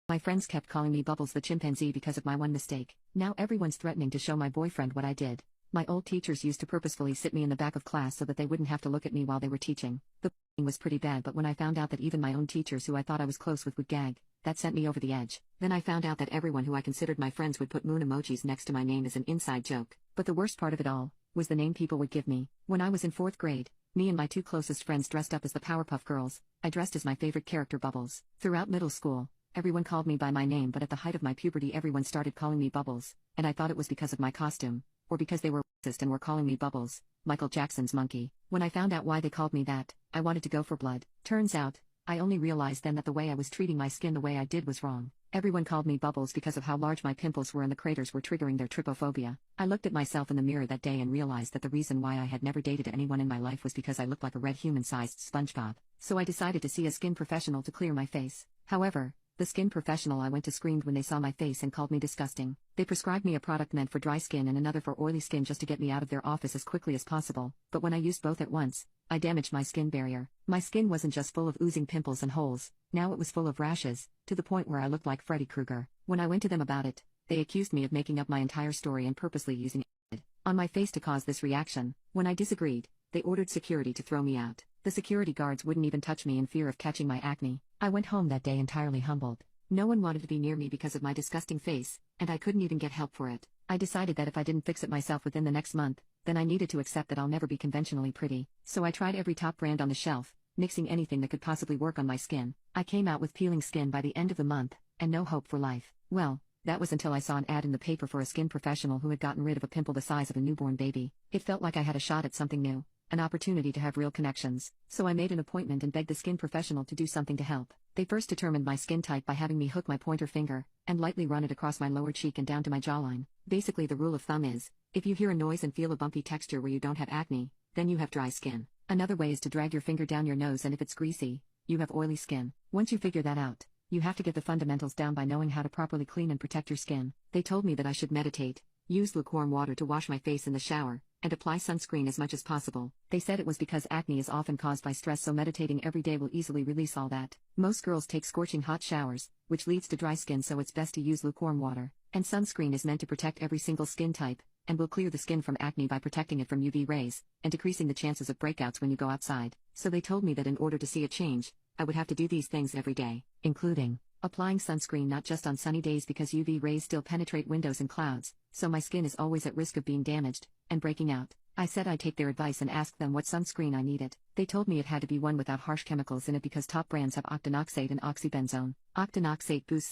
My friends kept calling me Bubbles the chimpanzee because of my one mistake. Now everyone's threatening to show my boyfriend what I did. My old teachers used to purposefully sit me in the back of class so that they wouldn't have to look at me while they were teaching. The was pretty bad, but when I found out that even my own teachers who I thought I was close with would gag, that sent me over the edge. Then I found out that everyone who I considered my friends would put moon emojis next to my name as an inside joke. But the worst part of it all was the name people would give me. When I was in 4th grade, me and my 2 closest friends dressed up as the Powerpuff Girls. I dressed as my favorite character, Bubbles. Throughout middle school, everyone called me by my name, but at the height of my puberty everyone started calling me Bubbles, and I thought it was because of my costume, or because they were racist and were calling me Bubbles, Michael Jackson's monkey. When I found out why they called me that, I wanted to go for blood. Turns out, I only realized then that the way I was treating my skin the way I did was wrong. Everyone called me Bubbles because of how large my pimples were and the craters were triggering their trypophobia. I looked at myself in the mirror that day and realized that the reason why I had never dated anyone in my life was because I looked like a red human-sized SpongeBob. So I decided to see a skin professional to clear my face. However, the skin professional I went to screamed when they saw my face and called me disgusting. They prescribed me a product meant for dry skin and another for oily skin just to get me out of their office as quickly as possible, but when I used both at once, I damaged my skin barrier. My skin wasn't just full of oozing pimples and holes, now it was full of rashes, to the point where I looked like Freddy Krueger. When I went to them about it, they accused me of making up my entire story and purposely using it on my face to cause this reaction. When I disagreed, they ordered security to throw me out. The security guards wouldn't even touch me in fear of catching my acne. I went home that day entirely humbled. No one wanted to be near me because of my disgusting face, and I couldn't even get help for it. I decided that if I didn't fix it myself within the next month, then I needed to accept that I'll never be conventionally pretty. So I tried every top brand on the shelf, mixing anything that could possibly work on my skin. I came out with peeling skin by the end of the month, and no hope for life. Well, that was until I saw an ad in the paper for a skin professional who had gotten rid of a pimple the size of a newborn baby. It felt like I had a shot at something new, an opportunity to have real connections. So I made an appointment and begged the skin professional to do something to help. They first determined my skin type by having me hook my pointer finger and lightly run it across my lower cheek and down to my jawline. Basically, the rule of thumb is, if you hear a noise and feel a bumpy texture where you don't have acne, then you have dry skin. Another way is to drag your finger down your nose, and if it's greasy, you have oily skin. Once you figure that out, you have to get the fundamentals down by knowing how to properly clean and protect your skin. They told me that I should meditate, use lukewarm water to wash my face in the shower, and apply sunscreen as much as possible. They said it was because acne is often caused by stress, so meditating every day will easily release all that. Most girls take scorching hot showers, which leads to dry skin, so it's best to use lukewarm water. And sunscreen is meant to protect every single skin type, and will clear the skin from acne by protecting it from UV rays, and decreasing the chances of breakouts when you go outside. So they told me that in order to see a change, I would have to do these things every day, including applying sunscreen not just on sunny days because UV rays still penetrate windows and clouds, so my skin is always at risk of being damaged and breaking out. I said I'd take their advice and asked them what sunscreen I needed. They told me it had to be one without harsh chemicals in it because top brands have octinoxate and oxybenzone. Octinoxate boosts